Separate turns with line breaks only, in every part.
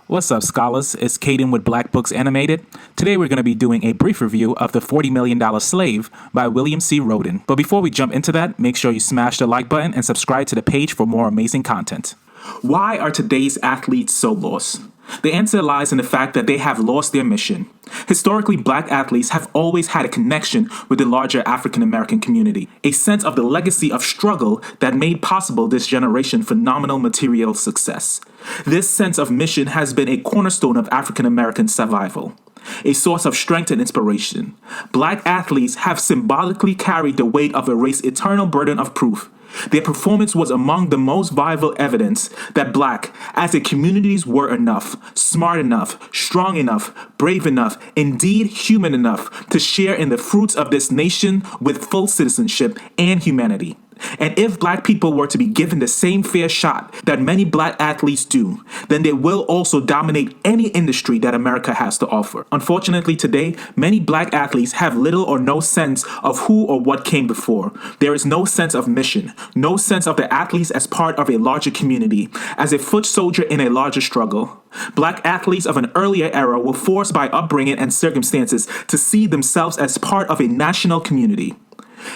What's up, scholars? It's Caden with Black Books Animated. Today we're going to be doing a brief review of The $40 Million Slave by William C. Rhoden. But before we jump into that, make sure you smash the like button and subscribe to the page for more amazing content. Why are today's athletes so lost? The answer lies in the fact that they have lost their mission. Historically, black athletes have always had a connection with the larger African American community, a sense of the legacy of struggle that made possible this generation's phenomenal material success. This sense of mission has been a cornerstone of African American survival, a source of strength and inspiration. Black athletes have symbolically carried the weight of a race's eternal burden of proof. Their performance was among the most vital evidence that black, as a communities, were enough, smart enough, strong enough, brave enough, indeed human enough to share in the fruits of this nation with full citizenship and humanity. And if black people were to be given the same fair shot that many black athletes do, then they will also dominate any industry that America has to offer. Unfortunately, today, many black athletes have little or no sense of who or what came before. There is no sense of mission, no sense of the athletes as part of a larger community, as a foot soldier in a larger struggle. Black athletes of an earlier era were forced by upbringing and circumstances to see themselves as part of a national community.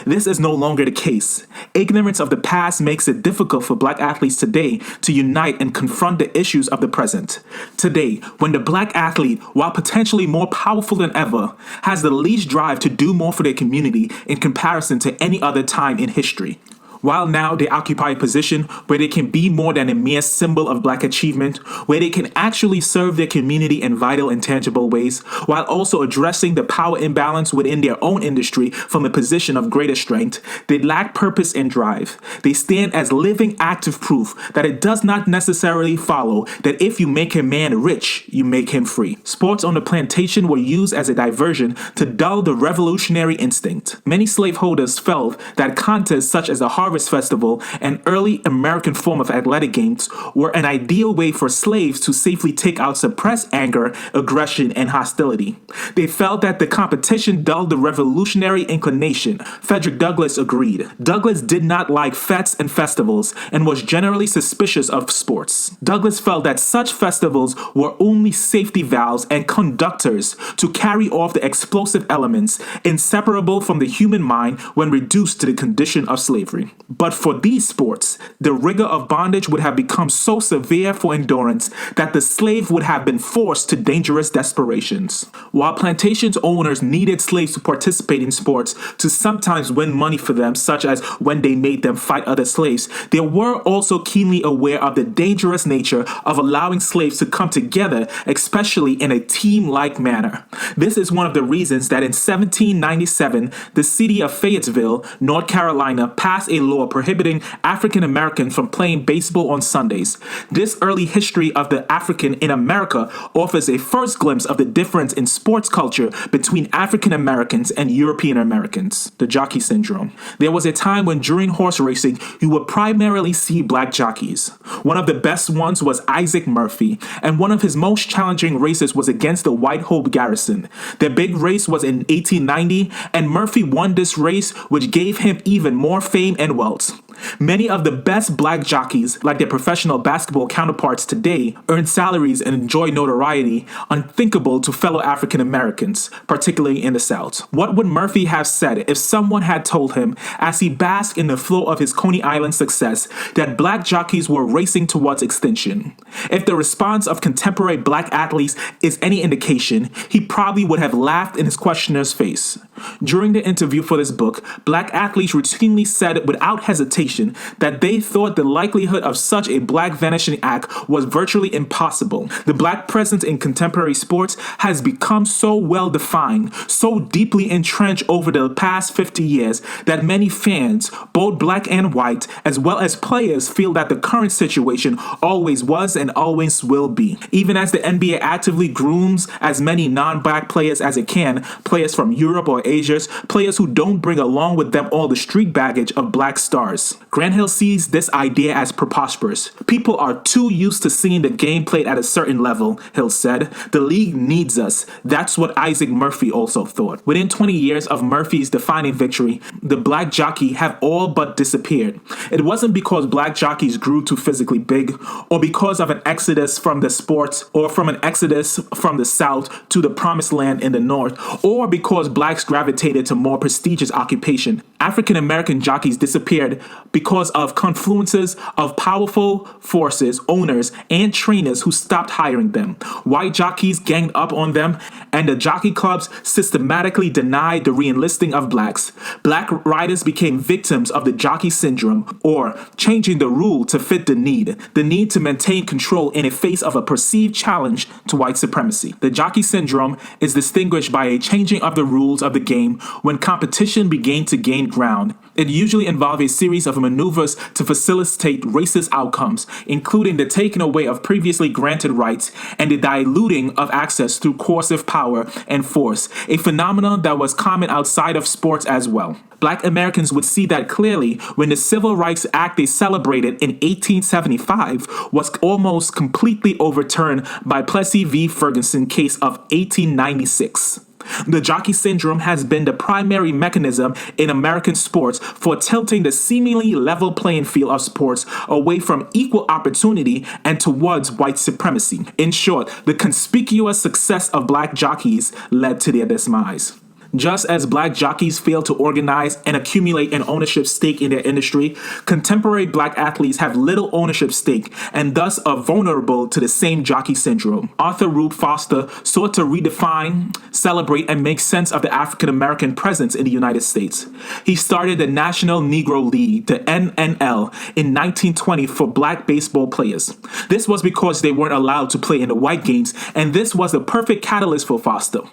This is no longer the case. Ignorance of the past makes it difficult for black athletes today to unite and confront the issues of the present. Today, when the black athlete, while potentially more powerful than ever, has the least drive to do more for their community in comparison to any other time in history. While now they occupy a position where they can be more than a mere symbol of black achievement, where they can actually serve their community in vital and tangible ways, while also addressing the power imbalance within their own industry from a position of greater strength, they lack purpose and drive. They stand as living active proof that it does not necessarily follow that if you make a man rich, you make him free. Sports on the plantation were used as a diversion to dull the revolutionary instinct. Many slaveholders felt that contests such as the Harvest Festival, an early American form of athletic games, were an ideal way for slaves to safely take out suppressed anger, aggression, and hostility. They felt that the competition dulled the revolutionary inclination. Frederick Douglass agreed. Douglass did not like fetes and festivals and was generally suspicious of sports. Douglass felt that such festivals were only safety valves and conductors to carry off the explosive elements inseparable from the human mind when reduced to the condition of slavery. But for these sports, the rigor of bondage would have become so severe for endurance that the slave would have been forced to dangerous desperations. While plantations owners needed slaves to participate in sports to sometimes win money for them, such as when they made them fight other slaves, they were also keenly aware of the dangerous nature of allowing slaves to come together, especially in a team-like manner. This is one of the reasons that in 1797, the city of Fayetteville, North Carolina, passed a law prohibiting African Americans from playing baseball on Sundays. This early history of the African in America offers a first glimpse of the difference in sports culture between African Americans and European Americans, the Jockey Syndrome. There was a time when during horse racing, you would primarily see black jockeys. One of the best ones was Isaac Murphy, and one of his most challenging races was against the White Hope Garrison. Their big race was in 1890, and Murphy won this race, which gave him even more fame and wealth. Many of the best black jockeys, like their professional basketball counterparts today, earn salaries and enjoy notoriety unthinkable to fellow African Americans, particularly in the South. What would Murphy have said if someone had told him, as he basked in the flow of his Coney Island success, that black jockeys were racing towards extinction? If the response of contemporary black athletes is any indication, he probably would have laughed in his questioner's face. During the interview for this book, black athletes routinely said without hesitation that they thought the likelihood of such a black vanishing act was virtually impossible. The black presence in contemporary sports has become so well defined, so deeply entrenched over the past 50 years that many fans, both black and white, as well as players, feel that the current situation always was and always will be. Even as the NBA actively grooms as many non-black players as it can, players from Europe or Asia, players who don't bring along with them all the street baggage of black stars. Grant Hill sees this idea as preposterous. People are too used to seeing the game played at a certain level, Hill said. The league needs us. That's what Isaac Murphy also thought. Within 20 years of Murphy's defining victory, the Black Jockey have all but disappeared. It wasn't because Black jockeys grew too physically big, or because of an exodus from the sports, or from an exodus from the South to the promised land in the North, or because blacks gravitated to more prestigious occupation. African American jockeys disappeared because of confluences of powerful forces, owners, and trainers who stopped hiring them. White jockeys ganged up on them, and the jockey clubs systematically denied the re-enlisting of blacks. Black riders became victims of the Jockey Syndrome, or changing the rule to fit the need to maintain control in the face of a perceived challenge to white supremacy. The Jockey Syndrome is distinguished by a changing of the rules of the game when competition began to gain ground. It usually involved a series of maneuvers to facilitate racist outcomes, including the taking away of previously granted rights and the diluting of access through coercive power and force, a phenomenon that was common outside of sports as well. Black Americans would see that clearly when the Civil Rights Act they celebrated in 1875 was almost completely overturned by Plessy v. Ferguson case of 1896. The Jockey Syndrome has been the primary mechanism in American sports for tilting the seemingly level playing field of sports away from equal opportunity and towards white supremacy. In short, the conspicuous success of black jockeys led to their demise. Just as black jockeys fail to organize and accumulate an ownership stake in their industry, contemporary black athletes have little ownership stake and thus are vulnerable to the same jockey syndrome. Arthur Rube Foster sought to redefine, celebrate, and make sense of the African American presence in the United States. He started the National Negro League, the NNL, in 1920 for black baseball players. This was because they weren't allowed to play in the white games, and this was the perfect catalyst for Foster.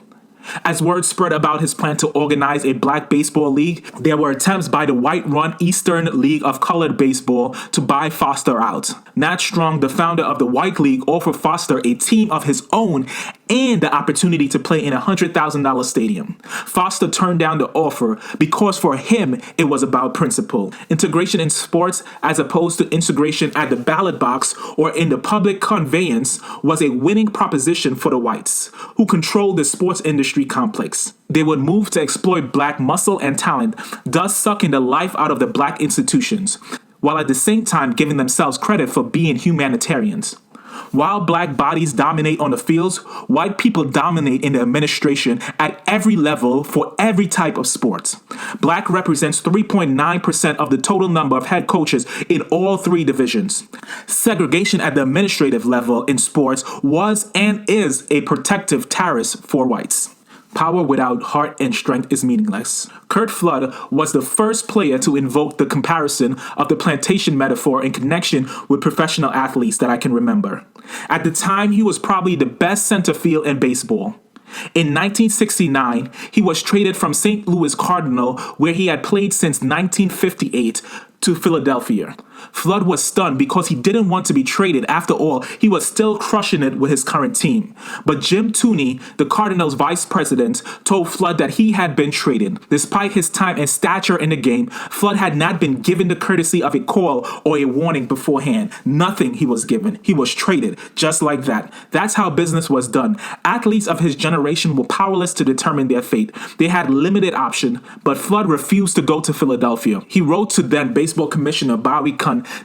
As word spread about his plan to organize a black baseball league, there were attempts by the white-run Eastern League of Colored Baseball to buy Foster out. Nat Strong, the founder of the White League, offered Foster a team of his own and the opportunity to play in a $100,000 stadium. Foster turned down the offer because for him, it was about principle. Integration in sports, as opposed to integration at the ballot box or in the public conveyance, was a winning proposition for the whites, who controlled the sports industry complex. They would move to exploit black muscle and talent, thus sucking the life out of the black institutions, while at the same time giving themselves credit for being humanitarians. While black bodies dominate on the fields, white people dominate in the administration at every level for every type of sports. Black represents 3.9% of the total number of head coaches in all three divisions. Segregation at the administrative level in sports was and is a protective terrace for whites. Power without heart and strength is meaningless. Curt Flood was the first player to invoke the comparison of the plantation metaphor in connection with professional athletes that I can remember. At the time, he was probably the best center field in baseball. In 1969, he was traded from St. Louis Cardinal, where he had played since 1958, to Philadelphia. Flood was stunned because he didn't want to be traded. After all, he was still crushing it with his current team. But Jim Tooney, the Cardinals' vice president, told Flood that he had been traded. Despite his time and stature in the game, Flood had not been given the courtesy of a call or a warning beforehand. Nothing he was given. He was traded, just like that. That's how business was done. Athletes of his generation were powerless to determine their fate. They had limited option, but Flood refused to go to Philadelphia. He wrote to then baseball commissioner Bowie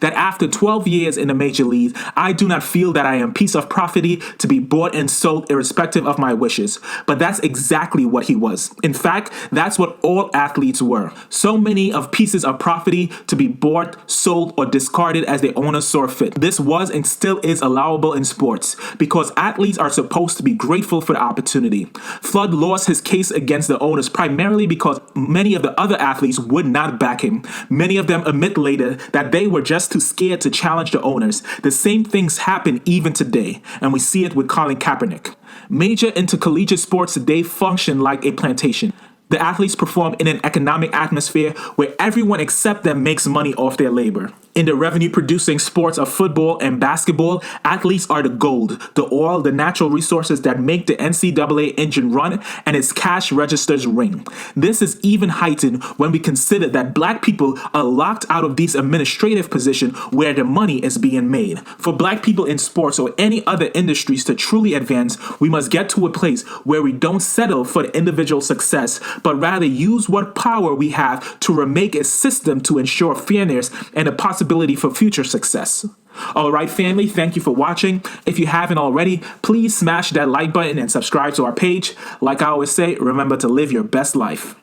that after 12 years in the major leagues, I do not feel that I am a piece of property to be bought and sold irrespective of my wishes. But that's exactly what he was. In fact, that's what all athletes were. So many of pieces of property to be bought, sold, or discarded as the owner saw fit. This was and still is allowable in sports because athletes are supposed to be grateful for the opportunity. Flood lost his case against the owners primarily because many of the other athletes would not back him. Many of them admit later that they were just too scared to challenge the owners. The same things happen even today, and we see it with Colin Kaepernick. Major intercollegiate sports today function like a plantation. The athletes perform in an economic atmosphere where everyone except them makes money off their labor. In the revenue-producing sports of football and basketball, athletes are the gold, the oil, the natural resources that make the NCAA engine run and its cash registers ring. This is even heightened when we consider that black people are locked out of these administrative positions where the money is being made. For black people in sports or any other industries to truly advance, we must get to a place where we don't settle for the individual success, but rather use what power we have to remake a system to ensure fairness and the possibility for future success. All right, family, thank you for watching. If you haven't already, please smash that like button and subscribe to our page. Like I always say, remember to live your best life.